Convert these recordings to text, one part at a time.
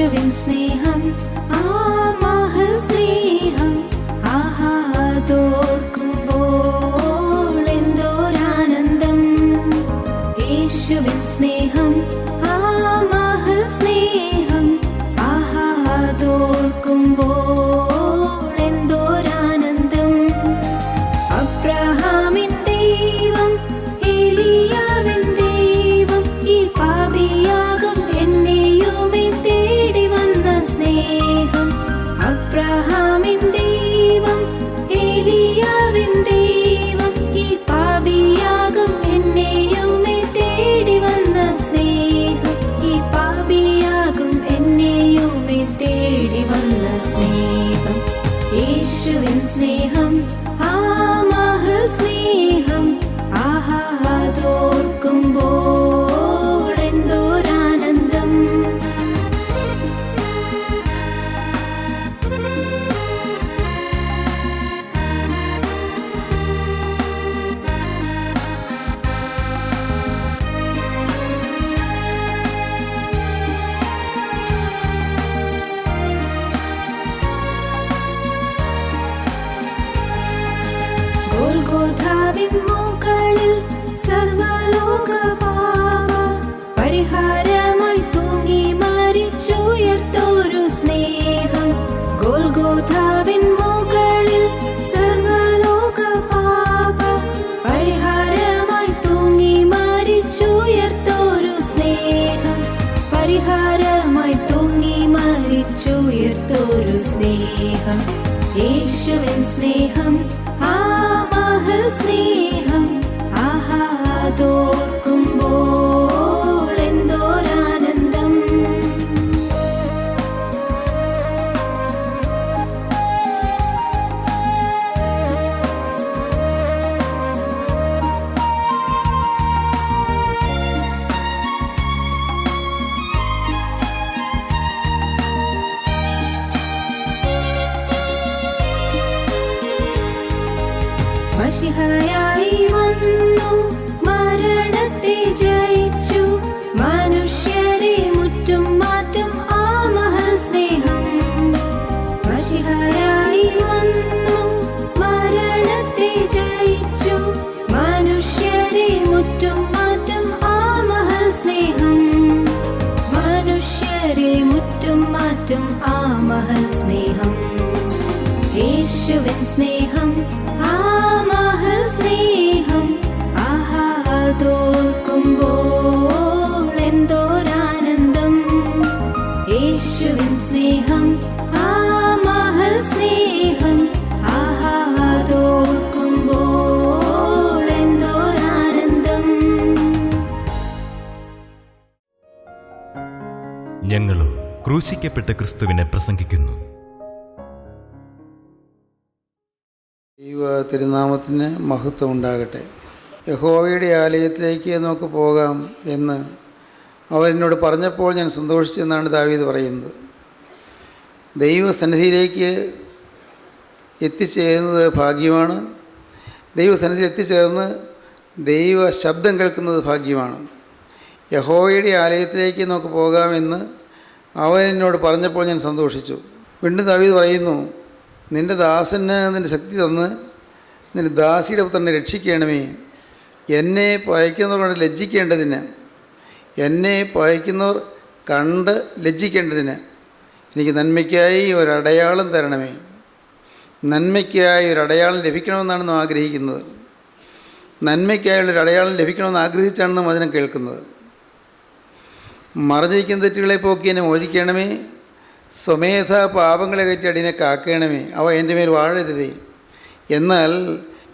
യേശുവിൻ സ്നേഹം ആ മഹൽ സ്നേഹം ആഹാദോർക്കുമ്പോൾ എന്തോരാനന്ദം. യേശുവിൻ സ്നേഹം ആ മഹൽ സ്നേഹം ആഹാദോർക്കുമ്പോൾ എന്തോരാനന്ദം. അബ്രഹാമിൻ ദൈവം ഏലിയാവിൻ ദൈവം ഈ പാപിയാകും എന്നെയുമേ തേടി വന്ന സ്നേഹം. അബ്രഹാമിൻ ദൈവം ഏലിയാവിൻ ദൈവം ഈ പാപിയാകും എന്നെയുമേ തേടി വന്ന സ്നേഹം. ഈ പാപിയാകും എന്നെയുമേ തേടി വന്ന സ്നേഹം. യേശുവിൻ സ്നേഹം ആ മഹൽ സ്നേഹം ആഹാദോർക്കുമ്പോൾ എന്തോരാനന്ദം. ഗോൽഗോഥാവിൻ മുകളിൽ സർവ്വലോക പാപ പരിഹാരമായി തൂങ്ങി മരിച്ചുയർത്തോരു സ്നേഹം. ഗോൽഗോഥാവിൻ മുകളിൽ സർവ്വലോക പാപ പരിഹാരമായി തൂങ്ങി മരിച്ചുയർത്തോരു സ്നേഹം. പരിഹാരമായി തൂങ്ങി മരിച്ചുയർത്തോരു സ്നേഹം. യേശുവിൻ സ്നേഹം ആ മഹൽ സ്നേഹം ആഹാദോർക്കുമ്പോൾ എന്തോരാനന്ദം. മശിഹയായി വന്നു മരണത്തെ ജയിച്ചു മനുഷ്യരെ മുറ്റും മാറ്റും ആ മഹൽ സ്നേഹം. മശിഹയായി വന്നു മരണത്തെ ജയിച്ചു മനുഷ്യരെ മുറ്റും മാറ്റും ആ മഹൽ സ്നേഹം. മനുഷ്യരെ മുറ്റും മാറ്റും ആ മഹൽ സ്നേഹം. യേശുവിൻ സ്നേഹം ആ മഹൽ സ്നേഹം ആഹാദോർക്കുമ്പോൾ എന്തോരാനന്ദം. യേശുവിൻ സ്നേഹം ആ മഹൽ സ്നേഹം ആഹാദോർക്കുമ്പോൾ എന്തോരാനന്ദം. ഞങ്ങളും ക്രൂശിക്കപ്പെട്ട ക്രിസ്തുവിനെ പ്രസംഗിക്കുന്നു. ദൈവ തിരുനാമത്തിന് മഹത്വം ഉണ്ടാകട്ടെ. യഹോവയുടെ ആലയത്തിലേക്ക് നമുക്ക് പോകാം എന്ന് അവരെന്നോട് പറഞ്ഞപ്പോൾ ഞാൻ സന്തോഷിച്ചെന്നാണ് ദാവീദ് പറയുന്നത്. ദൈവസന്നിധിയിലേക്ക് എത്തിച്ചേരുന്നത് ഭാഗ്യമാണ്. ദൈവസന്നിധിയിൽ എത്തിച്ചേർന്ന് ദൈവ ശബ്ദം കേൾക്കുന്നത് ഭാഗ്യമാണ്. യഹോവയുടെ ആലയത്തിലേക്ക് നമുക്ക് പോകാമെന്ന് അവരെന്നോട് പറഞ്ഞപ്പോൾ ഞാൻ സന്തോഷിച്ചു. വീണ്ടും ദാവീദ് പറയുന്നു, നിൻ്റെ ദാസന് നിൻ്റെ ശക്തി തന്ന് നിൻ്റെ ദാസിയുടെ പുത്രനെ രക്ഷിക്കണമേ. എന്നെ പയക്കുന്നവർ കണ്ട് ലജ്ജിക്കേണ്ടതിന്, എന്നെ പയക്കുന്നവർ കണ്ട് ലജ്ജിക്കേണ്ടതിന് എനിക്ക് നന്മയ്ക്കായി ഒരടയാളം തരണമേ. നന്മയ്ക്കായി ഒരടയാളം ലഭിക്കണമെന്നാണ് നാം ആഗ്രഹിക്കുന്നത്. നന്മയ്ക്കായുള്ളൊരു അടയാളം ലഭിക്കണമെന്ന് ആഗ്രഹിച്ചാണ് നാം വചനം കേൾക്കുന്നത്. മറഞ്ഞിരിക്കുന്ന തെറ്റുകളെ പോക്കി എന്നെ മോചിക്കണമേ. സ്വമേധ പാപങ്ങളെ കയറ്റി അടിയനെ കാക്കണമേ. അവ എൻ്റെ മേൽ വാഴരുതേ. എന്നാൽ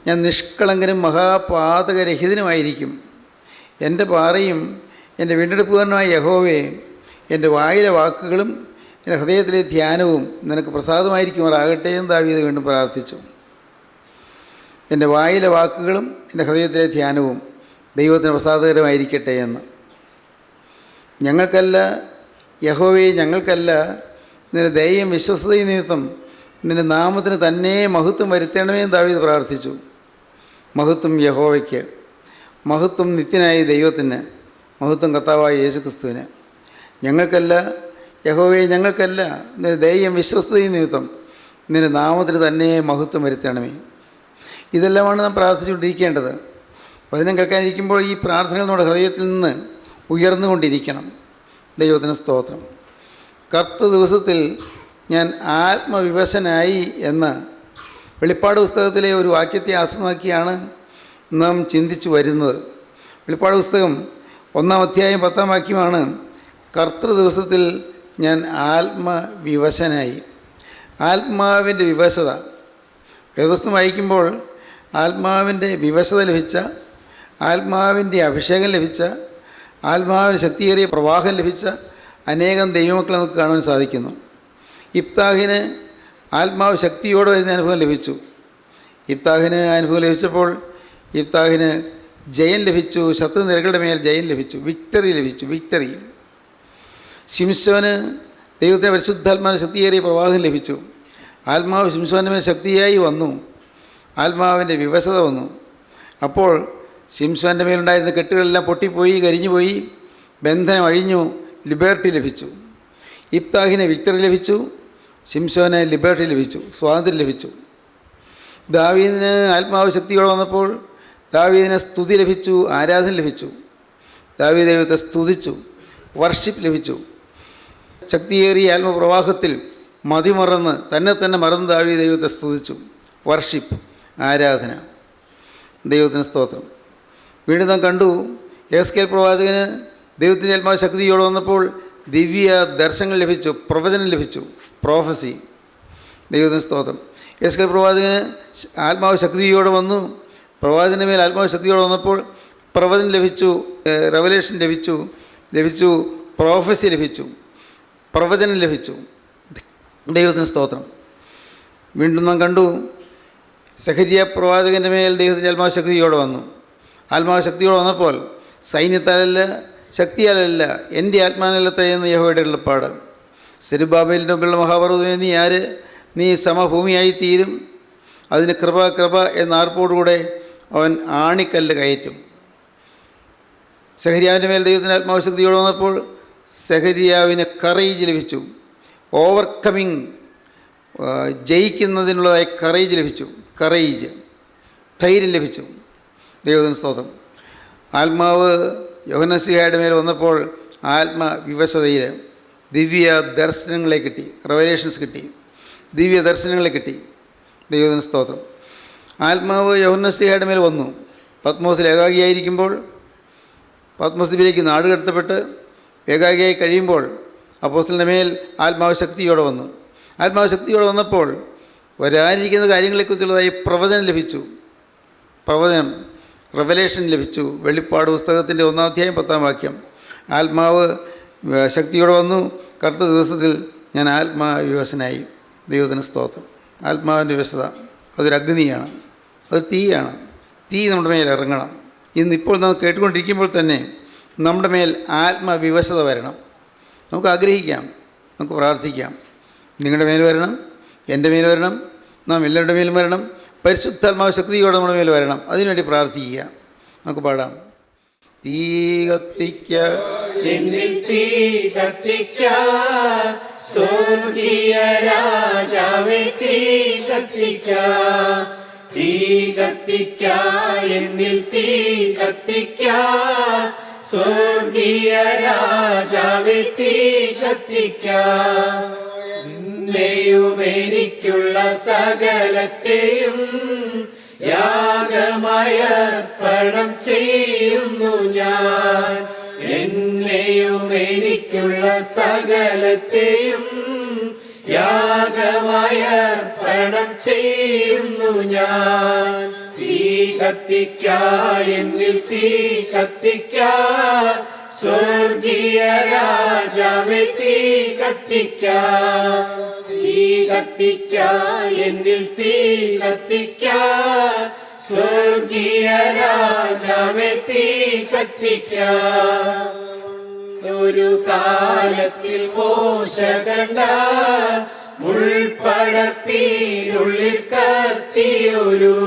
ഞാൻ നിഷ്കളങ്കനും മഹാപാതകരഹിതനുമായിരിക്കും. എൻ്റെ പാറയും എൻ്റെ വീണ്ടെടുപ്പുകാരനുമായ യഹോവേ, എൻ്റെ വായിലെ വാക്കുകളും എൻ്റെ ഹൃദയത്തിലെ ധ്യാനവും നിനക്ക് പ്രസാദമായിരിക്കുമാറാകട്ടെ എന്ന് ദാവീദ് വീണ്ടും പ്രാർത്ഥിച്ചു. എൻ്റെ വായിലെ വാക്കുകളും എൻ്റെ ഹൃദയത്തിലെ ധ്യാനവും ദൈവത്തിന് പ്രസാദകരമായിരിക്കട്ടെ എന്ന്. ഞങ്ങൾക്കല്ല യഹോവേ, ഞങ്ങൾക്കല്ല, നിന്റെ ദയയും വിശ്വസ്തയും നിമിത്തം നിന്റെ നാമത്തിന് തന്നെ മഹത്വം വരുത്തണമേ എന്ന് ദാവീദ് പ്രാർത്ഥിച്ചു. മഹത്വം യഹോവയ്ക്ക്, മഹത്വം നിത്യനായ ദൈവത്തിന്, മഹത്വം കർത്താവായ യേശുക്രിസ്തുവിന്. ഞങ്ങൾക്കല്ല, യഹോവയെ ഞങ്ങൾക്കല്ല, നിന്റെ ദയയും വിശ്വസ്തയും നിമിത്തം നിന്റെ നാമത്തിന് തന്നെ മഹത്വം വരുത്തണമേ. ഇതെല്ലാമാണ് നാം പ്രാർത്ഥിച്ചുകൊണ്ടിരിക്കേണ്ടത്. വചനം കേൾക്കാനിരിക്കുമ്പോൾ ഈ പ്രാർത്ഥനകൾ നമ്മുടെ ഹൃദയത്തിൽ നിന്ന് ഉയർന്നുകൊണ്ടിരിക്കണം. ദൈവത്തിന് സ്തോത്രം. കർത്ത ദിവസത്തിൽ ഞാൻ ആത്മവിവശനായി എന്ന് വെളിപ്പാട് പുസ്തകത്തിലെ ഒരു വാക്യത്തെ ആസ്പദമാക്കിയാണ് നാം ചിന്തിച്ചു വരുന്നത്. വെളിപ്പാട് പുസ്തകം 1-ാം അധ്യായം 10-ാം വാക്യമാണ് കർത്തൃ ദിവസത്തിൽ ഞാൻ ആത്മവിവശനായി. ആത്മാവിൻ്റെ വിവശത വേദപുസ്തകം വായിക്കുമ്പോൾ ആത്മാവിൻ്റെ വിവശത ലഭിച്ച, ആത്മാവിൻ്റെ അഭിഷേകം ലഭിച്ച, ആത്മാവിന് ശക്തിയേറിയ പ്രവാഹം ലഭിച്ച അനേകം ദൈവമക്കളെ നമുക്ക് കാണാൻ സാധിക്കുന്നു. ഇബ്താഹിന് ആത്മാവ് ശക്തിയോടെ വരുന്ന അനുഭവം ലഭിച്ചു. ഇബ്താഹിന് അനുഭവം ലഭിച്ചപ്പോൾ ഇബ്താഹിന് ജയം ലഭിച്ചു. ശത്രുനിരകളുടെ മേൽ ജയം ലഭിച്ചു, വിക്ടറി. ശിംശോന് ദൈവത്തിൻ്റെ പരിശുദ്ധാത്മാവിന് ശക്തിയേറിയ പ്രവാഹം ലഭിച്ചു. ആത്മാവ് ശിംശോൻ്റെ മേൽ ശക്തിയായി വന്നു. ആത്മാവിൻ്റെ വിവശത വന്നു. അപ്പോൾ ശിംശോൻ്റെ മേലുണ്ടായിരുന്ന കെട്ടുകളെല്ലാം പൊട്ടിപ്പോയി, കരിഞ്ഞുപോയി, ബന്ധനം അഴിഞ്ഞു, ലിബർട്ടി ലഭിച്ചു. ഇബ്താഹിന് വിക്ടറി ലഭിച്ചു, ശിംശോന് ലിബർട്ടി ലഭിച്ചു, സ്വാതന്ത്ര്യം ലഭിച്ചു. ദാവീദിന് ആത്മാവ് ശക്തിയോടെ വന്നപ്പോൾ ദാവീദിന് സ്തുതി ലഭിച്ചു, ആരാധന ലഭിച്ചു. ദാവീദ് ദൈവത്തെ സ്തുതിച്ചു, വർഷിപ്പ് ലഭിച്ചു. ശക്തിയേറിയ ആത്മപ്രവാഹത്തിൽ മതിമറന്ന് തന്നെ മറന്ന് ദാവീദ് ദൈവത്തെ സ്തുതിച്ചു. വർഷിപ്പ്, ആരാധന. ദൈവത്തിന് സ്തോത്രം. വീണ്ടും നാം കണ്ടു യെഹെസ്കേൽ പ്രവാചകന് ദൈവത്തിൻ്റെ ആത്മാവ് ശക്തിയോടെ വന്നപ്പോൾ ദിവ്യ ദർശനങ്ങൾ ലഭിച്ചു, പ്രവചനം ലഭിച്ചു, പ്രോഫസി. ദൈവത്തിന് സ്തോത്രം. യെഹെസ്കേൽ പ്രവാചകന് ആത്മാവ് ശക്തിയോടെ വന്നു. പ്രവാചകൻ്റെ മേൽ ആത്മാവ് ശക്തിയോടെ വന്നപ്പോൾ പ്രവചനം ലഭിച്ചു, റെവലേഷൻ ലഭിച്ചു, പ്രോഫസി ലഭിച്ചു, പ്രവചനം ലഭിച്ചു. ദൈവത്തിന് സ്തോത്രം. വീണ്ടും നാം കണ്ടു സെഖര്യാ പ്രവാചകൻ്റെ മേൽ ദൈവത്തിൻ്റെ ആത്മാവ് ശക്തിയോടെ വന്നു. ആത്മാവ് ശക്തിയോടെ വന്നപ്പോൾ സൈന്യത്താലല്ല, ശക്തിയാലല്ല, എൻ്റെ ആത്മാനല്ലത്തെ എന്ന് യഹോവയുടെ അരുളപ്പാട്. സെരുബ്ബാബേലിൻ്റെ മുമ്പിലുള്ള മഹാപർവ്വതമേ, നീ ആര്? നീ സമഭൂമിയായി തീരും. അതിന് കൃപ എന്ന ആർപ്പോടുകൂടെ അവൻ ആണിക്കല്ല് കയറ്റും. സെഖര്യാവിൻ്റെ മേൽ ദൈവത്തിൻ്റെ ആത്മാവ് ശക്തിയോടെ വന്നപ്പോൾ സെഖര്യാവിന് കറേജ് ലഭിച്ചു. ഓവർകമ്മിങ്, ജയിക്കുന്നതിനുള്ളതായ കറേജ് ലഭിച്ചു. ധൈര്യം ലഭിച്ചു. ദൈവത്തിന് സ്തോത്രം. ആത്മാവ് യോഹന്നസ്ലീഹായുടെ മേൽ വന്നപ്പോൾ ആത്മവിവശതയിൽ ദിവ്യ ദർശനങ്ങളെ കിട്ടി, റെവലേഷൻസ് കിട്ടി, ദിവ്യ ദർശനങ്ങളെ കിട്ടി. ദൈവത്തിന് സ്തോത്രം. ആത്മാവ് യോഹന്നസ്ലീഹായുടെ മേൽ വന്നു. പത്മോസിൽ ഏകാഗിയായിരിക്കുമ്പോൾ, പത്മോസ് ദ്വീപിലേക്ക് നാട് കടത്തപ്പെട്ട് ഏകാഗിയായി കഴിയുമ്പോൾ അപ്പോസ്തലൻ്റെ മേൽ ആത്മാവ് ശക്തിയോടെ വന്നു. ആത്മാവ് ശക്തിയോടെ വന്നപ്പോൾ വരാനിരിക്കുന്ന കാര്യങ്ങളെക്കുറിച്ചുള്ളതായി പ്രവചനം ലഭിച്ചു. റെവലേഷൻ ലഭിച്ചു. വെളിപ്പാട് പുസ്തകത്തിൻ്റെ 1-ാം അധ്യായം 10-ാം വാക്യം. ആത്മാവ് ശക്തിയോടെ വന്നു. കറുത്ത ദിവസത്തിൽ ഞാൻ ആത്മാവിവശനായി. ദൈവത്തിന് സ്തോത്രം. ആത്മാവിൻ്റെ വിവശത അതൊരു അഗ്നിയാണ്, അതൊരു തീയാണ്. തീ നമ്മുടെ മേൽ ഇറങ്ങണം. ഇന്നിപ്പോൾ നാം കേട്ടുകൊണ്ടിരിക്കുമ്പോൾ തന്നെ നമ്മുടെ മേൽ ആത്മവിവശത വരണം. നമുക്ക് ആഗ്രഹിക്കാം, നമുക്ക് പ്രാർത്ഥിക്കാം. നിങ്ങളുടെ മേൽ വരണം, എൻ്റെ മേൽ വരണം, നാം എല്ലാവരുടെ മേലും വരണം. പരിശുദ്ധാത്മാവ് ശക്തിയോടെ നമ്മുടെ മേൽ വരണം. അതിനുവേണ്ടി പ്രാർത്ഥിക്കുക. നമുക്ക് പാടാം. തീ കത്തിക്ക എന്നിൽ തീ കത്തിക്ക, സ്വർഗീയ രാജാവേ തീ കത്തിക്ക, തീ കത്തിക്ക, എന്നിൽ തീ കത്തിക്ക, സ്വർഗീയ രാജാവേ തീ കത്തിക്ക. എന്നെയും എനിക്കുള്ള സകലത്തെയും യാഗമയർപ്പണം ചെയ്യുന്നു ഞാൻ. എന്നെയും എനിക്കുള്ള സകലത്തെയും യാഗമയർപ്പണം ചെയ്യുന്നു ഞാൻ. തീ കത്തിക്ക, എന്നിൽ തീ കത്തിക്ക, സ്വർഗീയ രാജാവേ തീ കത്തിക്ക, തീ കത്തിക്ക, എന്നിൽ തീ കത്തിക്ക, സ്വർഗീയ രാജാവേ തീ കത്തിക്ക. ഒരു കാലത്തിൽ മോശ കണ്ട മുൾപ്പടപ്പീരുള്ളിൽ കത്തിയൊരു,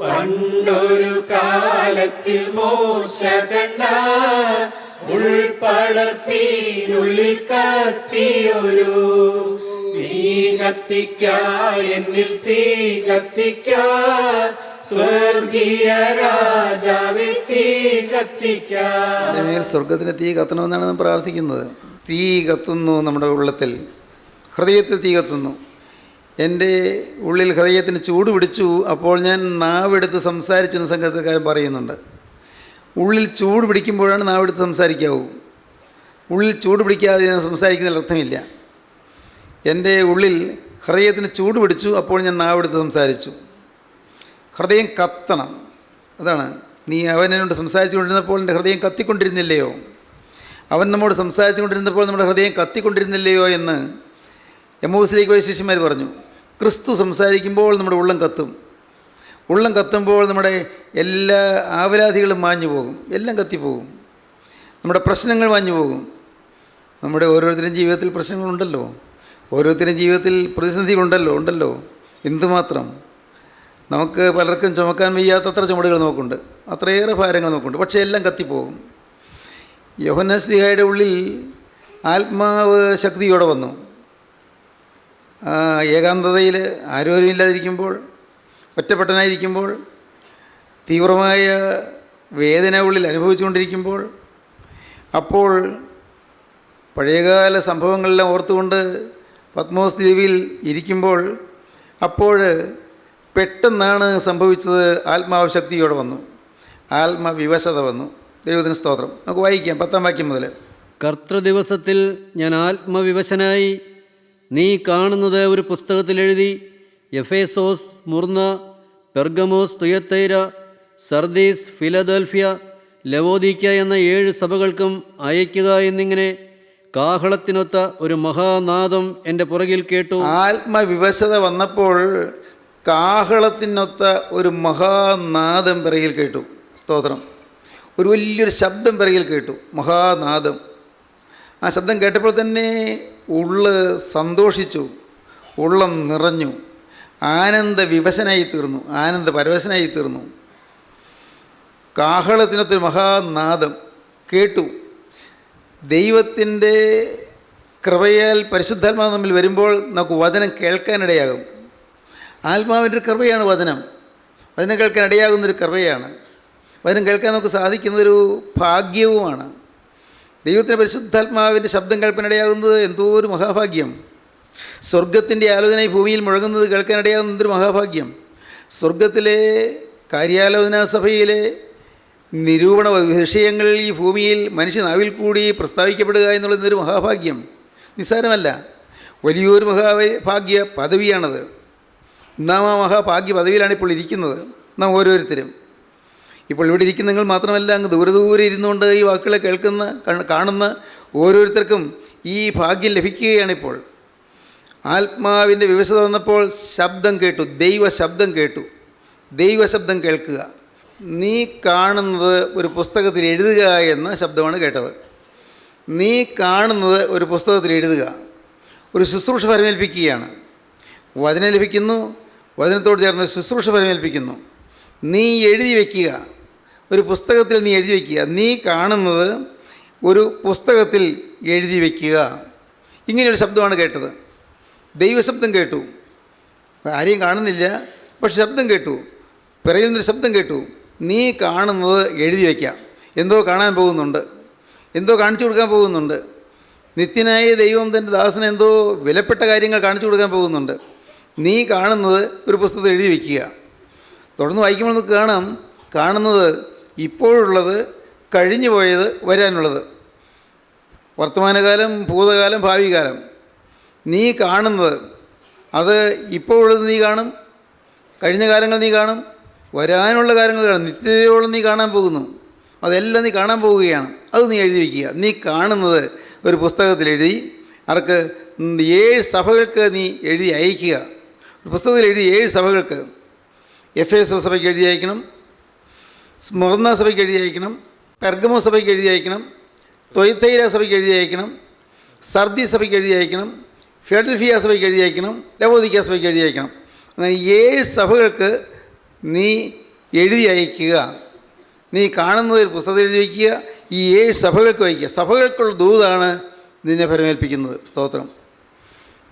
പണ്ടൊരു കാലത്തിൽ മോശ കണ്ട ഉൾപ്പടർപ്പീനുള്ളിൽ കത്തിയൊരു തീ കത്തിക്ക, എന്നിൽ തീ കത്തിക്ക, സ്വർഗീയ രാജാവേ തീ കത്തിക്ക. എൻ്റെ മേൽ സ്വർഗത്തിലെ തീ കത്തണമെന്നാണ് നാം പ്രാർത്ഥിക്കുന്നത്. തീ കത്തുന്നു നമ്മുടെ ഉള്ളത്തിൽ, ഹൃദയത്തിൽ തീ കത്തുന്നു. എൻ്റെ ഉള്ളിൽ ഹൃദയത്തിന് ചൂട് പിടിച്ചു, അപ്പോൾ ഞാൻ നാവെടുത്ത് സംസാരിച്ചു എന്ന് സംഘത്തിൽക്കാരൻ പറയുന്നുണ്ട്. ഉള്ളിൽ ചൂട് പിടിക്കുമ്പോഴാണ് നാവെടുത്ത് സംസാരിക്കാവൂ. ഉള്ളിൽ ചൂട് പിടിക്കാതെ ഞാൻ സംസാരിക്കുന്നതിൽ അർത്ഥമില്ല. എൻ്റെ ഉള്ളിൽ ഹൃദയത്തിന് ചൂട് പിടിച്ചു, അപ്പോൾ ഞാൻ നാവെടുത്ത് സംസാരിച്ചു. ഹൃദയം കത്തണം. അതാണ്, നീ അവനോട് സംസാരിച്ചു കൊണ്ടിരുന്നപ്പോൾ എൻ്റെ ഹൃദയം കത്തിക്കൊണ്ടിരുന്നില്ലയോ, അവൻ നമ്മോട് സംസാരിച്ചു കൊണ്ടിരുന്നപ്പോൾ നമ്മുടെ ഹൃദയം കത്തിക്കൊണ്ടിരുന്നില്ലയോ എന്ന് എമ്മൂസിലേക്ക് പോയ ശിഷ്യന്മാർ പറഞ്ഞു. ക്രിസ്തു സംസാരിക്കുമ്പോൾ നമ്മുടെ ഉള്ളം കത്തും. ഉള്ളം കത്തുമ്പോൾ നമ്മുടെ എല്ലാ ആവലാധികളും മാഞ്ഞു പോകും, എല്ലാം കത്തിപ്പോകും. നമ്മുടെ പ്രശ്നങ്ങൾ മാഞ്ഞു പോകും. നമ്മുടെ ഓരോരുത്തരും ജീവിതത്തിൽ പ്രശ്നങ്ങളുണ്ടല്ലോ, ഓരോരുത്തരും ജീവിതത്തിൽ പ്രതിസന്ധികളുണ്ടല്ലോ. എന്തുമാത്രം നമുക്ക് പലർക്കും ചുമക്കാൻ വയ്യാത്തത്ര ചുമടുകൾ നമുക്കുണ്ട്, അത്രയേറെ ഭാരങ്ങൾ നമുക്കുണ്ട്. പക്ഷേ എല്ലാം കത്തിപ്പോകും. യോഹന്നാൻ ശ്ലീഹായുടെ ഉള്ളിൽ ആത്മാവ് ശക്തിയോടെ വന്നു. ഏകാന്തതയിൽ ആരോരും ഇല്ലാതിരിക്കുമ്പോൾ, ഒറ്റപ്പെട്ടനായിരിക്കുമ്പോൾ, തീവ്രമായ വേദന ഉള്ളിൽ അനുഭവിച്ചുകൊണ്ടിരിക്കുമ്പോൾ, അപ്പോൾ പഴയകാല സംഭവങ്ങളെല്ലാം ഓർത്തുകൊണ്ട് പത്മോസ് ദ്വീപിൽ ഇരിക്കുമ്പോൾ, അപ്പോൾ പെട്ടെന്നാണ് സംഭവിച്ചത്. ആത്മാവ് ശക്തിയോടെ വന്നു, ആത്മവിവശത വന്നു. ദൈവത്തിന് സ്തോത്രം. നമുക്ക് വായിക്കാം 10-ാം വാക്യം മുതൽ. കർത്തൃദിവസത്തിൽ ഞാൻ ആത്മവിവശനായി, നീ കാണുന്നത് ഒരു പുസ്തകത്തിലെഴുതി എഫേസോസ്, മുർന്ന, പെർഗമോസ്, തുയത്തൈര, സർദീസ്, ഫിലദൽഫ്യ, ലവോദീക്ക എന്ന 7 സഭകൾക്കും അയക്കുക എന്നിങ്ങനെ കാഹളത്തിനൊത്ത ഒരു മഹാനാദം എൻ്റെ പുറകിൽ കേട്ടു. ആത്മവിവശത വന്നപ്പോൾ കാഹളത്തിനൊത്ത ഒരു മഹാനാദം പിറകിൽ കേട്ടു. സ്തോത്രം. ഒരു വലിയൊരു ശബ്ദം പിറകിൽ കേട്ടു, മഹാനാദം. ആ ശബ്ദം കേട്ടപ്പോൾ തന്നെ ഉള്ള് സന്തോഷിച്ചു, ഉള്ളം നിറഞ്ഞു, ആനന്ദവിവശനായി തീർന്നു, ആനന്ദപരവശനായി തീർന്നു. കാഹളത്തിനൊത്തൊരു മഹാനാദം കേട്ടു. ദൈവത്തിൻ്റെ കൃപയാൽ പരിശുദ്ധാത്മാവ് തമ്മിൽ വരുമ്പോൾ നമുക്ക് വചനം കേൾക്കാനിടയാകും. ആത്മാവിൻ്റെ കൃപയാണ് വചനം. വചനം കേൾക്കാൻ ഇടയാകുന്നൊരു കൃപയാണ്. വചനം കേൾക്കാൻ നമുക്ക് സാധിക്കുന്നതൊരു ഭാഗ്യവുമാണ്. ദൈവത്തിൻ്റെ പരിശുദ്ധാത്മാവിൻ്റെ ശബ്ദം കേൾക്കാനിടയാകുന്നത് എന്തോ ഒരു മഹാഭാഗ്യം. സ്വർഗത്തിൻ്റെ ആലോചന ഈ ഭൂമിയിൽ മുഴങ്ങുന്നത് കേൾക്കാനിടയാകുന്ന എന്തൊരു മഹാഭാഗ്യം. സ്വർഗത്തിലെ കാര്യാലോചനാ സഭയിലെ നിരൂപണ വിഷയങ്ങൾ ഈ ഭൂമിയിൽ മനുഷ്യനാവിൽ കൂടി പ്രസ്താവിക്കപ്പെടുക എന്നുള്ളതൊരു മഹാഭാഗ്യം, നിസ്സാരമല്ല. വലിയൊരു മഹാഭാഗ്യ പദവിയാണത്. നാം ആ മഹാഭാഗ്യ പദവിയിലാണ് ഇപ്പോൾ ഇരിക്കുന്നത്, നാം ഓരോരുത്തരും. ഇപ്പോൾ ഇവിടെ ഇരിക്കുന്ന നിങ്ങൾ മാത്രമല്ല, അങ്ങ് ദൂരെ ഇരുന്നുകൊണ്ട് ഈ വാക്കുകളെ കേൾക്കുന്ന കാണുന്ന ഓരോരുത്തർക്കും ഈ ഭാഗ്യം ലഭിക്കുകയാണിപ്പോൾ. ആത്മാവിൻ്റെ വിവശത വന്നപ്പോൾ ശബ്ദം കേട്ടു, ദൈവശബ്ദം കേട്ടു. ദൈവശബ്ദം കേൾക്കുക. നീ കാണുന്നത് ഒരു പുസ്തകത്തിൽ എഴുതുക എന്ന ശബ്ദമാണ് കേട്ടത്. നീ കാണുന്നത് ഒരു പുസ്തകത്തിൽ എഴുതുക. ഒരു ശുശ്രൂഷ പരമേൽപ്പിക്കുകയാണ്. വചനം ലഭിക്കുന്നു, വചനത്തോട് ചേർന്ന് ശുശ്രൂഷ പരമേൽപ്പിക്കുന്നു. നീ എഴുതി വയ്ക്കുക, ഒരു പുസ്തകത്തിൽ നീ എഴുതി വയ്ക്കുക. നീ കാണുന്നത് ഒരു പുസ്തകത്തിൽ എഴുതി വയ്ക്കുക. ഇങ്ങനെയൊരു ശബ്ദമാണ് കേട്ടത്. ദൈവശബ്ദം കേട്ടു. ആരെയും കാണുന്നില്ല, പക്ഷെ ശബ്ദം കേട്ടു. പിറകിൽ നിന്നൊരു ശബ്ദം കേട്ടു. നീ കാണുന്നത് എഴുതി വയ്ക്കാം. എന്തോ കാണാൻ പോകുന്നുണ്ട്, എന്തോ കാണിച്ചു കൊടുക്കാൻ പോകുന്നുണ്ട്. നിത്യനായ ദൈവം തൻ്റെ ദാസന് എന്തോ വിലപ്പെട്ട കാര്യങ്ങൾ കാണിച്ചു കൊടുക്കാൻ പോകുന്നുണ്ട്. നീ കാണുന്നത് ഒരു പുസ്തകത്തിൽ എഴുതി വയ്ക്കുക. തുടർന്ന് വായിക്കുമ്പോൾ നമുക്ക് കാണുന്നത് ഇപ്പോഴുള്ളത്, കഴിഞ്ഞു പോയത്, വരാനുള്ളത്, വർത്തമാനകാലം, ഭൂതകാലം, ഭാവി കാലം. നീ കാണുന്നത് അത് ഇപ്പോഴുള്ളത് നീ കാണും, കഴിഞ്ഞ കാലങ്ങൾ നീ കാണും, വരാനുള്ള കാര്യങ്ങൾ കാണും, നിത്യതയോളം നീ കാണാൻ പോകുന്നു. അതെല്ലാം നീ കാണാൻ പോവുകയാണ്. അത് നീ എഴുതി വയ്ക്കുക. നീ കാണുന്നത് ഒരു പുസ്തകത്തിൽ എഴുതി അവർക്ക് 7 സഭകൾക്ക് നീ എഴുതി അയക്കുക. ഒരു പുസ്തകത്തിൽ എഴുതി 7 സഭകൾക്ക്. എഫേസോ സഭയ്ക്ക് എഴുതി അയക്കണം, സ്മുർന്ന സഭയ്ക്ക് എഴുതി അയക്കണം, പെർഗമോ സഭയ്ക്ക് എഴുതി അയക്കണം, തൊയത്തൈര സഭയ്ക്ക് എഴുതി അയക്കണം, സർദി സഭയ്ക്ക് എഴുതി അയക്കണം, ഫിലഡൽഫിയ സഭയ്ക്ക് എഴുതി അയക്കണം, ലവോദിക്ക സഭയ്ക്ക് എഴുതി അയക്കണം. അങ്ങനെ 7 സഭകൾക്ക് നീ എഴുതി അയക്കുക. നീ കാണുന്നത് ഒരു പുസ്തകത്തിൽ എഴുതി വയ്ക്കുക, ഈ 7 സഭകൾക്ക് വായിക്കുക. സഭകൾക്കുള്ള ദൂതാണ് നിന്നെ ഫലമേൽപ്പിക്കുന്നത്. സ്തോത്രം.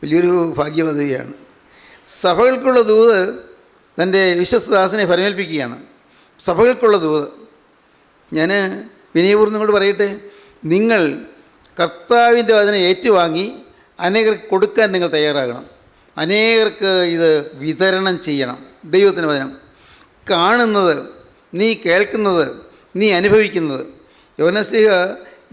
വലിയൊരു ഭാഗ്യപദവിയാണ്. സഭകൾക്കുള്ള ദൂത് തൻ്റെ വിശ്വസ്തദാസനെ ഫലമേൽപ്പിക്കുകയാണ്. സഭകൾക്കുള്ള ദൂത്. ഞാൻ വിനയപൂർവ്വം നിങ്ങളോട് പറയട്ടെ, നിങ്ങൾ കർത്താവിൻ്റെ വചനം ഏറ്റുവാങ്ങി അനേകർക്ക് കൊടുക്കാൻ നിങ്ങൾ തയ്യാറാകണം. അനേകർക്ക് ഇത് വിതരണം ചെയ്യണം. ദൈവത്തിൻ്റെ വചനം കാണുന്നത്, നീ കേൾക്കുന്നത്, നീ അനുഭവിക്കുന്നത്. യോഹന്നാൻ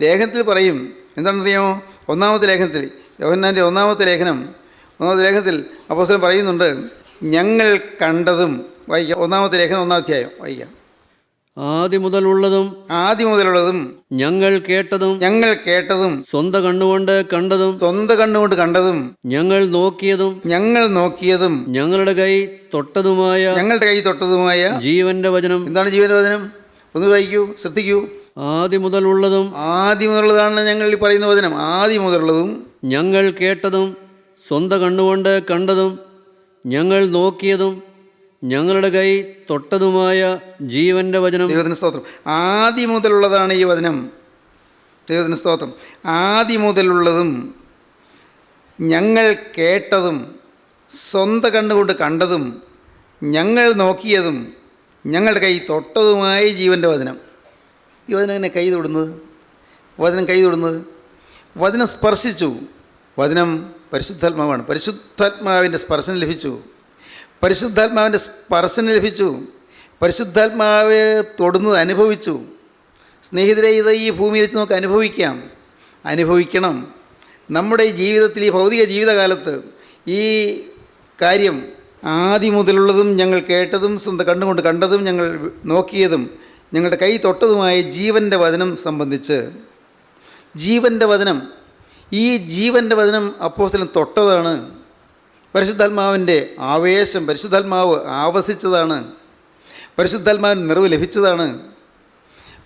ലേഖനത്തിൽ പറയും, എന്താണെന്നറിയാമോ? ഒന്നാമത്തെ ലേഖനത്തിൽ, യോഹന്നാൻ്റെ ഒന്നാമത്തെ ലേഖനത്തിൽ അപ്പോസ്തലൻ പറയുന്നുണ്ട്, ഞങ്ങൾ കണ്ടതും. വായിക്കാം, ഒന്നാമത്തെ ലേഖനം 1-ാം അധ്യായം വായിക്കാം. ആദ്യം മുതലുള്ളതും ഞങ്ങൾ കേട്ടതും സ്വന്തം കണ്ണുകൊണ്ട് കണ്ടതും ഞങ്ങൾ നോക്കിയതും ഞങ്ങളുടെ കൈ തൊട്ടതുമായ ജീവന്റെ വചനം. എന്താണ് ജീവന്റെ വചനം? ഒന്ന് വായിക്കൂ, ശ്രദ്ധിക്കൂ. ആദ്യം മുതലുള്ളതാണ് ഞങ്ങൾ ഈ പറയുന്ന വചനം. ആദ്യം മുതലുള്ളതും ഞങ്ങൾ കേട്ടതും സ്വന്തം കണ്ണുകൊണ്ട് കണ്ടതും ഞങ്ങൾ നോക്കിയതും ഞങ്ങളുടെ കൈ തൊട്ടതുമായ ജീവന്റെ വചനം. ദൈവത്തിന് സ്തോത്രം. ആദ്യം മുതലുള്ളതാണ് ഈ വചനം. ദൈവത്തിന് സ്തോത്രം. ആദ്യം മുതലുള്ളതും ഞങ്ങൾ കേട്ടതും സ്വന്തം കണ്ണുകൊണ്ട് കണ്ടതും ഞങ്ങൾ നോക്കിയതും ഞങ്ങളുടെ കൈ തൊട്ടതുമായ ജീവൻ്റെ വചനം. ഈ വചനം എങ്ങനെ കൈ തൊടുന്നത്? വചനം സ്പർശിച്ചു. വചനം പരിശുദ്ധാത്മാവാണ്. പരിശുദ്ധാത്മാവിൻ്റെ സ്പർശനം ലഭിച്ചു. പരിശുദ്ധാത്മാവ് തൊടുന്നത് അനുഭവിച്ചു. സ്നേഹിതരെ, ഇത് ഈ ഭൂമിയിൽ വെച്ച് നമുക്ക് അനുഭവിക്കണം. നമ്മുടെ ഈ ജീവിതത്തിൽ, ഈ ഭൗതിക ജീവിതകാലത്ത് ഈ കാര്യം ആദ്യം മുതലുള്ളതും ഞങ്ങൾ കേട്ടതും സ്വന്തം കണ്ണുകൊണ്ട് കണ്ടതും ഞങ്ങൾ നോക്കിയതും ഞങ്ങളുടെ കൈ തൊട്ടതുമായ ജീവൻ്റെ വചനം സംബന്ധിച്ച്, ജീവൻ്റെ വചനം അപ്പോസ്തലൻ തൊട്ടതാണ്. പരിശുദ്ധാത്മാവിൻ്റെ ആവേശം, പരിശുദ്ധാത്മാവ് ആവസിച്ചതാണ്. പരിശുദ്ധാത്മാവിന് നിറവ് ലഭിച്ചതാണ്.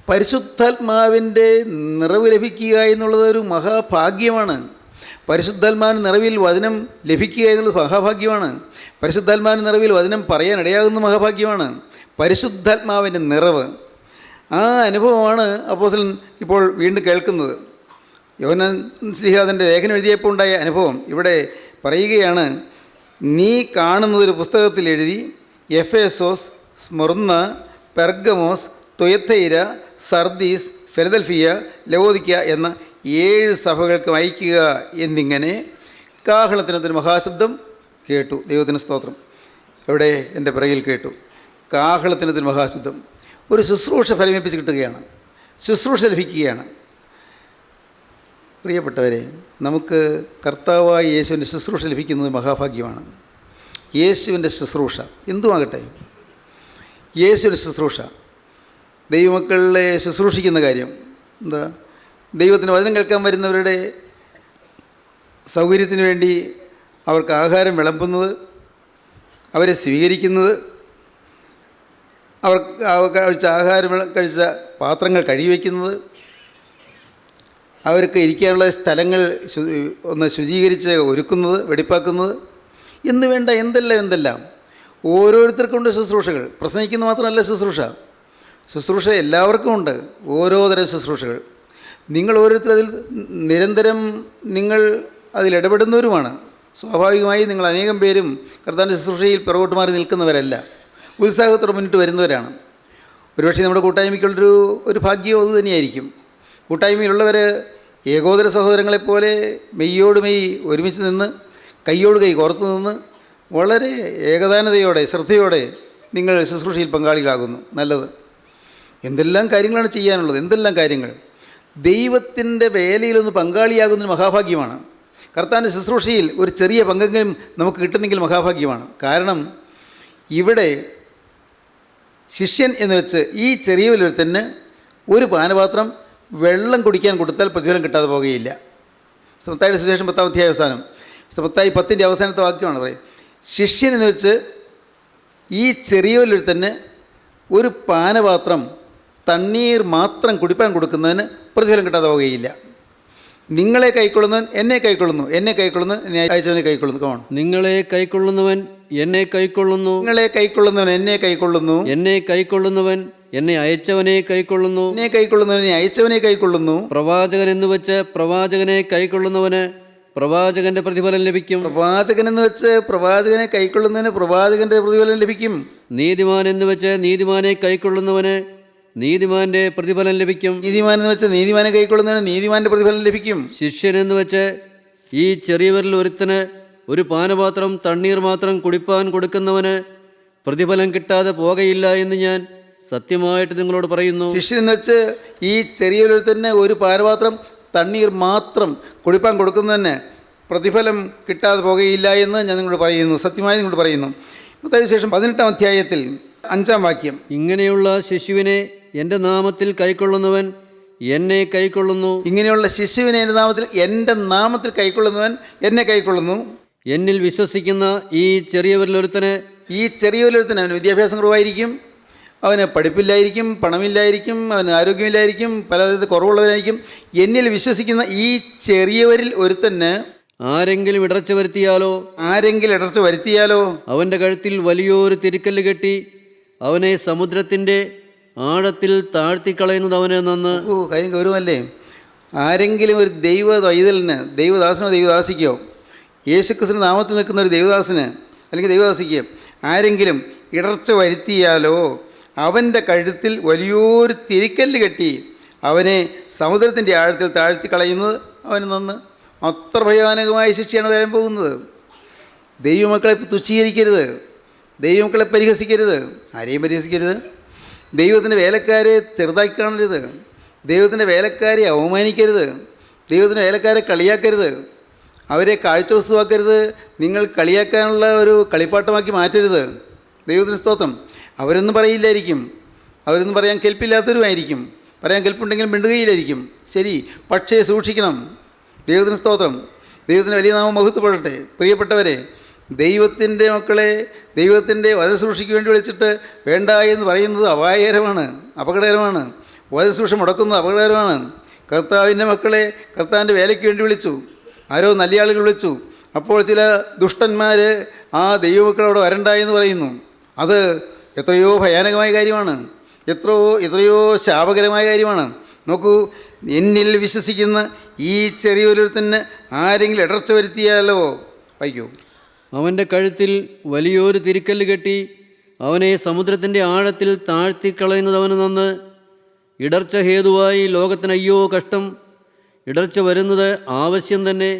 പരിശുദ്ധാത്മാവിൻ്റെ നിറവ് ലഭിക്കുക എന്നുള്ളത് ഒരു മഹാഭാഗ്യമാണ്. പരിശുദ്ധാത്മാവിന് നിറവിൽ വചനം ലഭിക്കുക എന്നുള്ളത് മഹാഭാഗ്യമാണ്. പരിശുദ്ധാത്മാവിന് നിറവിൽ വചനം പറയാൻ ഇടയാകുന്ന മഹാഭാഗ്യമാണ്. പരിശുദ്ധാത്മാവിൻ്റെ നിറവ്, ആ അനുഭവമാണ് അപ്പോസ്തലൻ ഇപ്പോൾ വീണ്ടും കേൾക്കുന്നത്. യോഹന്നാൻ ശ്ലീഹ തൻ്റെ ലേഖനം എഴുതിയപ്പോൾ ഉണ്ടായ അനുഭവം ഇവിടെ പറയുകയാണ്. നീ കാണുന്നതൊരു പുസ്തകത്തിൽ എഴുതി എഫേസോസ്, സ്മുർന്ന, പെർഗമോസ്, തുയത്തൈര, സർദീസ്, ഫിലദൽഫിയ, ലവോദിക്ക എന്ന 7 സഭകൾക്ക് അയക്കുക എന്നിങ്ങനെ കാഹളത്തിനൊരു മഹാശബ്ദം കേട്ടു. ദൈവത്തിന് സ്തോത്രം. ഇവിടെ എൻ്റെ പിറകിൽ കേട്ടു. കാഹളത്തിനൊരു മഹാശബ്ദം. ഒരു ശുശ്രൂഷ ഫലമേൽപ്പിച്ച് കിട്ടുകയാണ്. ശുശ്രൂഷ ലഭിക്കുകയാണ്. പ്രിയപ്പെട്ടവരെ, നമുക്ക് കർത്താവായ യേശുവിൻ്റെ ശുശ്രൂഷ ലഭിക്കുന്നത് മഹാഭാഗ്യമാണ്. യേശുവിൻ്റെ ശുശ്രൂഷ എന്തുമാകട്ടെ, യേശുവിൻ്റെ ശുശ്രൂഷ, ദൈവമക്കളെ ശുശ്രൂഷിക്കുന്ന കാര്യം എന്താ? ദൈവത്തിന് വചനം കേൾക്കാൻ വരുന്നവരുടെ സൗകര്യത്തിന് വേണ്ടി അവർക്ക് ആഹാരം വിളമ്പുന്നത്, അവരെ സ്വീകരിക്കുന്നത്, അവർ ആഹാരം കഴിച്ച പാത്രങ്ങൾ കഴുകി വയ്ക്കുന്നത്, അവർക്ക് ഇരിക്കാനുള്ള സ്ഥലങ്ങൾ ഒന്ന് ശുചീകരിച്ച് ഒരുക്കുന്നത്, വെടിപ്പാക്കുന്നത് എന്ന് വേണ്ട എന്തെല്ലാം ഓരോരുത്തർക്കുണ്ട് ശുശ്രൂഷകൾ. പ്രസംഗിക്കുന്ന മാത്രമല്ല ശുശ്രൂഷ എല്ലാവർക്കും ഉണ്ട്. ഓരോ തരം ശുശ്രൂഷകൾ. നിങ്ങൾ ഓരോരുത്തർ നിരന്തരം അതിലിടപെടുന്നവരുമാണ്. സ്വാഭാവികമായി നിങ്ങൾ അനേകം പേരും കർത്താവിൻ്റെ ശുശ്രൂഷയിൽ പുറകോട്ട് മാറി നിൽക്കുന്നവരല്ല, ഉത്സാഹത്തോടെ മുന്നിട്ട് വരുന്നവരാണ്. ഒരുപക്ഷെ നമ്മുടെ കൂട്ടായ്മയ്ക്കുള്ളൊരു ഭാഗ്യം അത് തന്നെയായിരിക്കും. കൂട്ടായ്മയിലുള്ളവർ ഏകോദര സഹോദരങ്ങളെപ്പോലെ മെയ്യോട് മെയ് ഒരുമിച്ച് നിന്ന്, കൈയോട് കൈ കോർത്ത് നിന്ന്, വളരെ ഏകദാനതയോടെ ശ്രദ്ധയോടെ നിങ്ങൾ ശുശ്രൂഷയിൽ പങ്കാളികളാകുന്നു. നല്ലത്. എന്തെല്ലാം കാര്യങ്ങളാണ് ചെയ്യാനുള്ളത്, എന്തെല്ലാം കാര്യങ്ങൾ. ദൈവത്തിൻ്റെ വേലയിലൊന്ന് പങ്കാളിയാകുന്നതിന് മഹാഭാഗ്യമാണ്. കർത്താവിൻ്റെ ശുശ്രൂഷയിൽ ഒരു ചെറിയ പങ്കെങ്കിലും നമുക്ക് കിട്ടുന്നെങ്കിൽ മഹാഭാഗ്യമാണ്. കാരണം ഇവിടെ ശിഷ്യൻ എന്ന് വെച്ച് ഈ ചെറിയവരൊരുത്തന് ഒരു പാനപാത്രം വെള്ളം കുടിക്കാൻ കൊടുത്താൽ പ്രതിഫലം കിട്ടാതെ പോകുകയില്ല. മത്തായിയുടെ സുവിശേഷം 10-ാം അധ്യായ അവസാനം, മത്തായി 10-ന്റെ അവസാനത്തെ വാക്യമാണ് പറയുന്നത്. ശിഷ്യൻ എന്ന് വെച്ച് ഈ ചെറിയവരൊരുത്തന് ഒരു പാനപാത്രം തണ്ണീർ മാത്രം കുടിപ്പാൻ കൊടുക്കുന്നതിന് പ്രതിഫലം കിട്ടാതെ പോകുകയില്ല. നിങ്ങളെ കൈക്കൊള്ളുന്നവൻ എന്നെ കൈക്കൊള്ളുന്നു, എന്നെ കൈക്കൊള്ളുന്നു എന്നെ അയച്ചവനെ കൈക്കൊള്ളുന്നു. കോൺ നിങ്ങളെ കൈക്കൊള്ളുന്നവൻ എന്നെ കൈക്കൊള്ളുന്നു, നിങ്ങളെ കൈക്കൊള്ളുന്നവൻ എന്നെ കൈക്കൊള്ളുന്നു, എന്നെ കൈക്കൊള്ളുന്നവൻ എന്നെ അയച്ചവനെ കൈക്കൊള്ളുന്നു. എന്നെ കൈക്കൊള്ളുന്നവൻ എന്നെ അയച്ചവനെ കൈക്കൊള്ളുന്നു. പ്രവാചകൻ എന്ന് വെച്ച് പ്രവാചകനെ കൈക്കൊള്ളുന്നവന് പ്രവാചകന്റെ പ്രതിഫലം ലഭിക്കും. പ്രവാചകൻ എന്ന് വെച്ച് പ്രവാചകനെ കൈക്കൊള്ളുന്നതിന് പ്രവാചകന്റെ പ്രതിഫലം ലഭിക്കും. നീതിമാൻ എന്ന് വെച്ച് നീതിമാനെ കൈക്കൊള്ളുന്നവന് നീതിമാന്റെ പ്രതിഫലം ലഭിക്കും. നീതിമാൻ എന്ന് വെച്ച് നീതിമാനെ കൈക്കൊള്ളുന്നതിന് നീതിമാന്റെ പ്രതിഫലം ലഭിക്കും. ശിഷ്യൻ എന്ന് വെച്ച് ഈ ചെറിയവരിൽ ഒരുത്തന് ഒരു പാനപാത്രം തണ്ണീർ മാത്രം കുടിപ്പാൻ കൊടുക്കുന്നവന് പ്രതിഫലം കിട്ടാതെ പോകയില്ല എന്ന് ഞാൻ സത്യമായിട്ട് നിങ്ങളോട് പറയുന്നു. ശിഷ്യൻ എന്ന് വെച്ച് ഈ ചെറിയൊരു തന്നെ ഒരു പാനപാത്രം തണ്ണീർ മാത്രം കുടിപ്പാൻ കൊടുക്കുന്നതന്നെ പ്രതിഫലം കിട്ടാതെ പോകുകയില്ല എന്ന് ഞാൻ നിങ്ങളോട് പറയുന്നു, സത്യമായി നിങ്ങളോട് പറയുന്നു. മത്തായിശേഷം 18-ാം അധ്യായത്തിൽ 5-ാം വാക്യം, ഇങ്ങനെയുള്ള ശിശുവിനെ എൻ്റെ നാമത്തിൽ കൈക്കൊള്ളുന്നവൻ എന്നെ കൈക്കൊള്ളുന്നു. ഇങ്ങനെയുള്ള ശിശുവിനെ എൻ്റെ നാമത്തിൽ കൈക്കൊള്ളുന്നവൻ എന്നെ കൈക്കൊള്ളുന്നു. എന്നിൽ വിശ്വസിക്കുന്ന ഈ ചെറിയവരിലൊരുത്തന് ഈ ചെറിയൊരുത്തന് അവന് വിദ്യാഭ്യാസം കുറവായിരിക്കും, അവന് പഠിപ്പില്ലായിരിക്കും, പണമില്ലായിരിക്കും, അവന് ആരോഗ്യമില്ലായിരിക്കും, പലതരത്തിൽ കുറവുള്ളവരായിരിക്കും. എന്നിൽ വിശ്വസിക്കുന്ന ഈ ചെറിയവരിൽ ഒരുത്തന് ആരെങ്കിലും ഇടർച്ച വരുത്തിയാലോ അവൻ്റെ കഴുത്തിൽ വലിയൊരു തിരിക്കല്ല് കെട്ടി അവനെ സമുദ്രത്തിൻ്റെ ആഴത്തിൽ താഴ്ത്തിക്കളയുന്നത് അവന് നന്ന്. കാര്യം ഗൗരവമല്ലേ? ആരെങ്കിലും ഒരു ദൈവ വൈതലിന്, ദൈവദാസനോ ദൈവദാസിക്കോ, യേശുക്രിസ്തുവിന്റെ നാമത്തിൽ നിൽക്കുന്ന ഒരു ദൈവദാസന് അല്ലെങ്കിൽ ദൈവദാസിക്ക് ആരെങ്കിലും ഇടർച്ച വരുത്തിയാലോ അവൻ്റെ കഴുത്തിൽ വലിയൊരു തിരിക്കല്ല് കെട്ടി അവനെ സമുദ്രത്തിൻ്റെ ആഴത്തിൽ താഴ്ത്തി കളയുന്നത് അവന് നന്ന്. അത്ര ഭയാനകമായ ശിക്ഷയാണ് വരാൻ പോകുന്നത്. ദൈവമക്കളെ തുച്ഛീകരിക്കരുത്, ദൈവമക്കളെ പരിഹസിക്കരുത്, ആരെയും പരിഹസിക്കരുത്. ദൈവത്തിൻ്റെ വേലക്കാരെ ചെറുതാക്കി കാണരുത്, ദൈവത്തിൻ്റെ വേലക്കാരെ അവമാനിക്കരുത്, ദൈവത്തിൻ്റെ വേലക്കാരെ കളിയാക്കരുത്, അവരെ കാഴ്ചവസ്തുവാക്കരുത്, നിങ്ങൾ കളിയാക്കാനുള്ള ഒരു കളിപ്പാട്ടമാക്കി മാറ്റരുത്. ദൈവത്തിന് സ്തോത്രം. അവരൊന്നും പറയില്ലായിരിക്കും, അവരൊന്നും പറയാൻ കെൽപ്പില്ലാത്തവരുമായിരിക്കും, പറയാൻ കെൽപ്പുണ്ടെങ്കിലും മിണ്ടുകയില്ലായിരിക്കും, ശരി. പക്ഷേ സൂക്ഷിക്കണം. ദൈവത്തിന് സ്തോത്രം. ദൈവത്തിൻ്റെ വലിയ നാമം മഹത്വപ്പെടട്ടെ. പ്രിയപ്പെട്ടവരെ, ദൈവത്തിൻ്റെ മക്കളെ ദൈവത്തിൻ്റെ വധശുശ്രൂഷയ്ക്ക് വേണ്ടി വിളിച്ചിട്ട് വേണ്ട എന്ന് പറയുന്നത് അപായകരമാണ്, അപകടകരമാണ്. വധശുശ്രൂഷ മുടക്കുന്നത് അപകടകരമാണ്. കർത്താവിൻ്റെ മക്കളെ കർത്താവിൻ്റെ വേലയ്ക്ക് വേണ്ടി വിളിച്ചു, ആരോ നല്ല ആളുകൾ വിളിച്ചു. അപ്പോൾ ചില ദുഷ്ടന്മാർ ആ ദൈവമക്കളോട് വരണ്ട എന്ന് പറയുന്നു. അത് എത്രയോ ഭയാനകമായ കാര്യമാണ്, എത്രയോ ശാപകരമായ കാര്യമാണ്. നോക്കൂ, എന്നിൽ വിശ്വസിക്കുന്ന ഈ ചെറിയൊരുത്തന് ആരെങ്കിലും ഇടർച്ച വരുത്തിയാലോ, വായിക്കൂ, അവൻ്റെ കഴുത്തിൽ വലിയൊരു തിരിക്കല്ല് കെട്ടി അവനെ സമുദ്രത്തിൻ്റെ ആഴത്തിൽ താഴ്ത്തിക്കളയുന്നത് അവന് നന്ന്. ഇടർച്ച ഹേതുവായി ലോകത്തിന് അയ്യോ കഷ്ടം. ഇടർച്ച വരുന്നത് ആവശ്യം തന്നെ,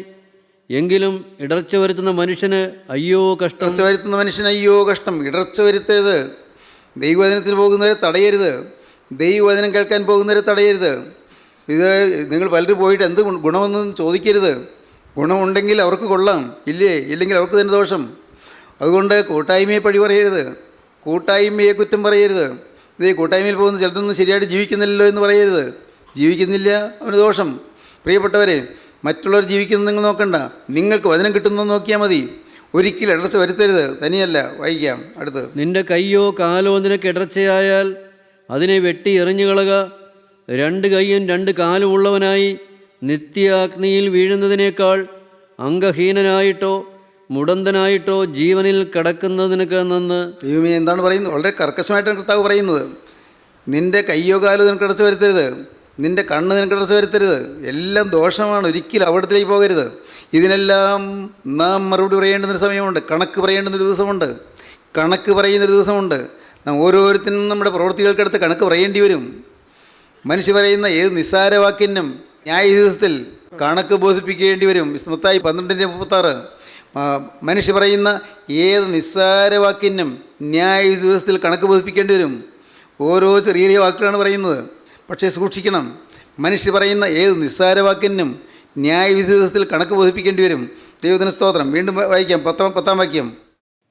എങ്കിലും ഇടർച്ച വരുത്തുന്ന മനുഷ്യന് അയ്യോ കഷ്ടം. ഇടർച്ച വരുത്തുന്ന മനുഷ്യന് അയ്യോ കഷ്ടം. ഇടർച്ച വരുത്തരുത്. ദൈവവചനത്തിന് പോകുന്നവരെ തടയരുത്, ദൈവവചനം കേൾക്കാൻ പോകുന്നവരെ തടയരുത്. ഇത് നിങ്ങൾ പലരും പോയിട്ട് എന്ത് ഗുണമെന്ന് ചോദിക്കരുത്. ഗുണമുണ്ടെങ്കിൽ അവർക്ക് കൊള്ളാം, ഇല്ലെങ്കിൽ അവർക്ക് തന്നെ ദോഷം. അതുകൊണ്ട് കൂട്ടായ്മയെ പഴി പറയരുത്, കൂട്ടായ്മയെ കുറ്റം പറയരുത്. ഇത് കൂട്ടായ്മയിൽ പോകുന്ന ചിലരൊന്നും ശരിയായിട്ട് ജീവിക്കുന്നില്ലല്ലോ എന്ന് പറയരുത്. ജീവിക്കുന്നില്ല, അവന് ദോഷം. പ്രിയപ്പെട്ടവരെ, മറ്റുള്ളവർ ജീവിക്കുന്നത് നിങ്ങൾ നോക്കണ്ട, നിങ്ങൾക്ക് വചനം കിട്ടുന്നത് നോക്കിയാൽ മതി. ഒരിക്കലും ഇടർച്ച വരുത്തരുത്. തനിയല്ല, വായിക്കാം അടുത്ത്. നിന്റെ കയ്യോ കാലോ നിനക്ക് ഇടർച്ചയായാൽ അതിനെ വെട്ടി എറിഞ്ഞുകളക. 2 കൈയും 2 കാലും ഉള്ളവനായി നിത്യാഗ്നിയിൽ വീഴുന്നതിനേക്കാൾ അംഗഹീനനായിട്ടോ മുടന്തനായിട്ടോ ജീവനിൽ കടക്കുന്നത് നിനക്ക് നന്ന്. ദൈവമേ, എന്താണ് പറയുന്നത്? വളരെ കർക്കശമായിട്ടാണ് കർത്താവ് പറയുന്നത്. നിൻ്റെ കയ്യോ കാലോ നിനക്ക് ഇടർച്ച വരുത്തരുത്, നിൻ്റെ കണ്ണ് നിനക്ക് ഇടർച്ച വരുത്തരുത്. എല്ലാം ദോഷമാണ്. ഒരിക്കലും അവിടത്തിലേക്ക് പോകരുത്. ഇതിനെല്ലാം നാം മറുപടി പറയേണ്ടുന്നൊരു സമയമുണ്ട്, കണക്ക് പറയേണ്ടുന്നൊരു ദിവസമുണ്ട്, കണക്ക് പറയുന്നൊരു ദിവസമുണ്ട്. നാം ഓരോരുത്തരും നമ്മുടെ പ്രവൃത്തികൾക്കടുത്ത് കണക്ക് പറയേണ്ടി വരും. മനുഷ്യ പറയുന്ന ഏത് നിസ്സാരവാക്യനും ന്യായ ദിവസത്തിൽ കണക്ക് ബോധിപ്പിക്കേണ്ടി വരും. മത്തായി 12:36. മനുഷ്യ പറയുന്ന ഏത് നിസ്സാരവാക്യനും ന്യായ ദിവസത്തിൽ കണക്ക് ബോധിപ്പിക്കേണ്ടി വരും. ഓരോ ചെറിയ ചെറിയ വാക്കുകളാണ് പറയുന്നത്. പക്ഷേ സൂക്ഷിക്കണം, മനുഷ്യ പറയുന്ന ഏത് നിസ്സാരവാക്യനും ന്യായവിധി ദിവസത്തിൽ കണക്ക് ബോധിപ്പിക്കേണ്ടി വരും. ദൈവത്തിന് സ്തോത്രം. വീണ്ടും വായിക്കാം 10-ാം വാക്യം.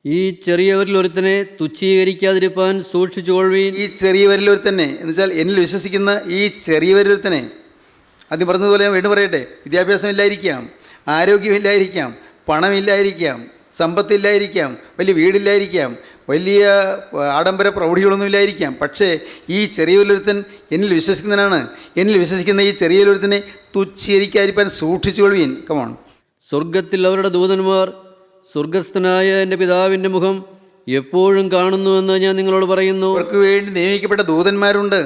ഈ ചെറിയവരിൽ ഒരുത്തനെ തുച്ഛീകരിക്കാതിരിപ്പാൻ സൂക്ഷിച്ചുകൊള്ളുവീൻ. ഈ ചെറിയവരിൽ ഒരുത്തന്നെ എന്ന് വെച്ചാൽ എന്നിൽ വിശ്വസിക്കുന്ന ഈ ചെറിയവരിൽ ഒരുത്തനെ. ആദ്യം പറഞ്ഞതുപോലെ ഞാൻ വീണ്ടും പറയട്ടെ, വിദ്യാഭ്യാസമില്ലായിരിക്കാം, ആരോഗ്യമില്ലായിരിക്കാം, പണമില്ലായിരിക്കാം, സമ്പത്തില്ലായിരിക്കാം, വലിയ വീടില്ലായിരിക്കാം, വലിയ ആഡംബര പ്രൗഢികളൊന്നുമില്ലായിരിക്കാം. പക്ഷേ ഈ ചെറിയൊരുത്തൻ എന്നിൽ വിശ്വസിക്കുന്നതിനാണ്. എന്നിൽ വിശ്വസിക്കുന്ന ഈ ചെറിയൊരുത്തനെ തുച്ഛീകരിക്കാതിരിക്കാൻ സൂക്ഷിച്ചുകൊള്ളുവീൻ. കമോൺ. സ്വർഗത്തിൽ അവരുടെ ദൂതന്മാർ സ്വർഗസ്ഥനായ എൻ്റെ പിതാവിൻ്റെ മുഖം എപ്പോഴും കാണുന്നുവെന്ന് ഞാൻ നിങ്ങളോട് പറയുന്നു. അവർക്ക് വേണ്ടി നിയമിക്കപ്പെട്ട ദൂതന്മാരുണ്ട്.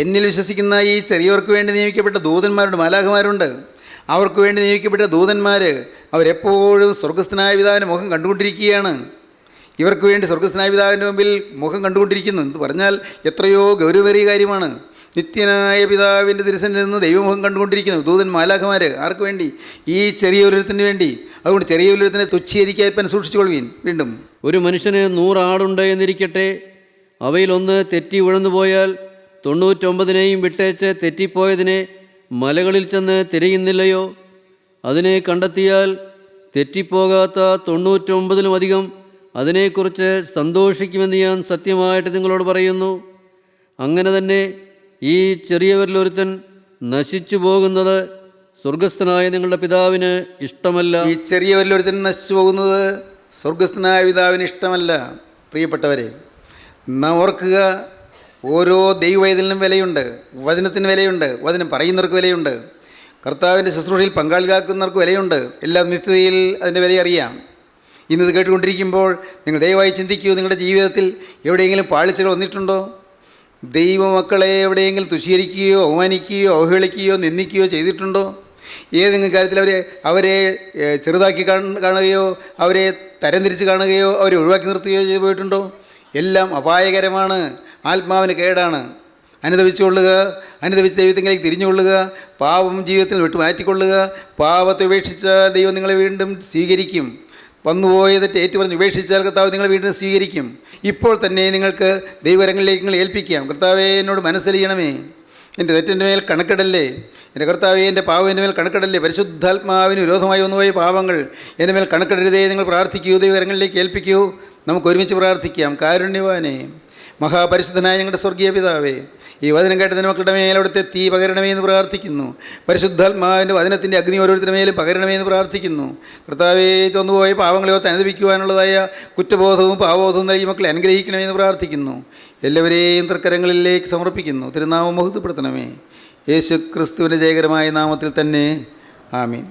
എന്നിൽ വിശ്വസിക്കുന്ന ഈ ചെറിയവർക്ക് വേണ്ടി നിയമിക്കപ്പെട്ട ദൂതന്മാരുണ്ട്, മാലാഖമാരുണ്ട്. അവർക്ക് വേണ്ടി നിയമിക്കപ്പെട്ട ദൂതന്മാർ അവരെപ്പോഴും സ്വർഗസ്ഥനായ പിതാവിൻ്റെ മുഖം കണ്ടുകൊണ്ടിരിക്കുകയാണ്. ഇവർക്ക് വേണ്ടി സ്വർഗസ്ഥനായ പിതാവിൻ്റെ മുമ്പിൽ മുഖം കണ്ടുകൊണ്ടിരിക്കുന്നു എന്ന് പറഞ്ഞാൽ എത്രയോ ഗൗരവമേറിയ കാര്യമാണ്. നിത്യനായ പിതാവിൻ്റെ തിരുസന്നിധിയിൽ നിന്ന് ദൈവമുഖം കണ്ടുകൊണ്ടിരിക്കുന്നു ദൂതൻ, മാലാഖമാർ. ആർക്ക് വേണ്ടി? ഈ ചെറിയൊരുത്തിന് വേണ്ടി. അതുകൊണ്ട് ചെറിയൊരുത്തിനെ തുച്ഛീകരിക്കാൻ സൂക്ഷിച്ചുകൊള്ളുവീൻ. വീണ്ടും, ഒരു മനുഷ്യന് 100 ആടുണ്ട് എന്നിരിക്കട്ടെ, അവയിലൊന്ന് തെറ്റി ഉഴന്നുപോയാൽ 99നെയും വിട്ടേച്ച് തെറ്റിപ്പോയതിനെ മലകളിൽ ചെന്ന് തിരയുന്നില്ലയോ? അതിനെ കണ്ടെത്തിയാൽ തെറ്റിപ്പോകാത്ത 99-ലും അതിനെക്കുറിച്ച് സന്തോഷിക്കുമെന്ന് ഞാൻ സത്യമായിട്ട് നിങ്ങളോട് പറയുന്നു. അങ്ങനെ തന്നെ ഈ ചെറിയവരിലൊരുത്തൻ നശിച്ചു പോകുന്നത് സ്വർഗസ്ഥനായ നിങ്ങളുടെ പിതാവിന് ഇഷ്ടമല്ല. ഈ ചെറിയവരിലൊരുത്തൻ നശിച്ചു പോകുന്നത് സ്വർഗസ്ഥനായ പിതാവിന് ഇഷ്ടമല്ല. പ്രിയപ്പെട്ടവരെ, നാം ഓർക്കുക, ഓരോ ദൈവവൈതലിനും വിലയുണ്ട്, വചനത്തിന് വിലയുണ്ട്, വചനം പറയുന്നവർക്ക് വിലയുണ്ട്, കർത്താവിൻ്റെ ശുശ്രൂഷയിൽ പങ്കാളികളാക്കുന്നവർക്ക് വിലയുണ്ട്. എല്ലാ നിത്യതയിൽ അതിൻ്റെ വില അറിയാം. ഇന്നത് കേട്ടുകൊണ്ടിരിക്കുമ്പോൾ നിങ്ങൾ ദയവായി ചിന്തിക്കൂ, നിങ്ങളുടെ ജീവിതത്തിൽ എവിടെയെങ്കിലും പാളിച്ചകൾ വന്നിട്ടുണ്ടോ? ദൈവമക്കളെ എവിടെയെങ്കിലും തുച്ഛീകരിക്കുകയോ അവമാനിക്കുകയോ അവഹേളിക്കുകയോ നിന്ദിക്കുകയോ ചെയ്തിട്ടുണ്ടോ? ഏതെങ്കിലും കാര്യത്തിൽ അവരെ ചെറുതാക്കി കാണുകയോ അവരെ തരംതിരിച്ച് കാണുകയോ അവരെ ഒഴിവാക്കി നിർത്തുകയോ ചെയ്തു പോയിട്ടുണ്ടോ? എല്ലാം അപായകരമാണ്, ആത്മാവിന് കേടാണ്. അനുദപിച്ചുകൊള്ളുക, അനുദപിച്ച് ദൈവത്തിലേക്ക് തിരിഞ്ഞുകൊള്ളുക, പാപം ജീവിതത്തിൽ വിട്ടു മാറ്റിക്കൊള്ളുക. പാപത്തെ ഉപേക്ഷിച്ചാൽ ദൈവം നിങ്ങളെ വീണ്ടും സ്വീകരിക്കും. വന്നുപോയത് ഏറ്റുപറഞ്ഞ് ഉപേക്ഷിച്ചാൽ കർത്താവ് നിങ്ങളെ വീണ്ടും സ്വീകരിക്കും. ഇപ്പോൾ തന്നെ നിങ്ങൾക്ക് ദൈവകരങ്ങളിലേക്ക് നിങ്ങൾ ഏൽപ്പിക്കാം. കർത്താവേ, എന്നോട് മനസ്സലിയണമേ, എൻ്റെ തെറ്റിൻ്റെ മേൽ കണക്കിടല്ലേ. എൻ്റെ കർത്താവേ, എൻ്റെ പാവം എൻ്റെ മേൽ കണക്കിടല്ലേ. പരിശുദ്ധാത്മാവിന് വിരോധമായി വന്നുപോയ പാപങ്ങൾ എൻ്റെ മേൽ കണക്കിടരുതേ. നിങ്ങൾ പ്രാർത്ഥിക്കൂ, ദൈവകരങ്ങളിലേക്ക് ഏൽപ്പിക്കൂ. നമുക്ക് ഒരുമിച്ച് പ്രാർത്ഥിക്കാം. കാരുണ്യവാനേ, മഹാപരിശുദ്ധനായ ഞങ്ങളുടെ സ്വർഗീയ പിതാവേ, ഈ വചനം കേട്ടതിന് മക്കളുടെ മേൽ അവിടുത്തെ തീ പകരണമേ എന്ന് പ്രാർത്ഥിക്കുന്നു. പരിശുദ്ധാത്മാവിൻ്റെ വചനത്തിൻ്റെ അഗ്നി ഓരോരുത്തരുടെ മേലും പകരണമേ എന്ന് പ്രാർത്ഥിക്കുന്നു. കർത്താവേ, തോന്നുപോയ പാവങ്ങളെ ഓർത്ത് അനുദപിക്കുവാനുള്ളതായ കുറ്റബോധവും പാവബോധവും നൽകി മക്കളെ അനുഗ്രഹിക്കണമെന്ന് പ്രാർത്ഥിക്കുന്നു. എല്ലാവരെയും തൃക്കരങ്ങളിലേക്ക് സമർപ്പിക്കുന്നു. തിരുനാമം മഹത്വപ്പെടുത്തണമേ. യേശു ക്രിസ്തുവിൻ്റെ ജയകരമായ നാമത്തിൽ തന്നെ. ആമീൻ.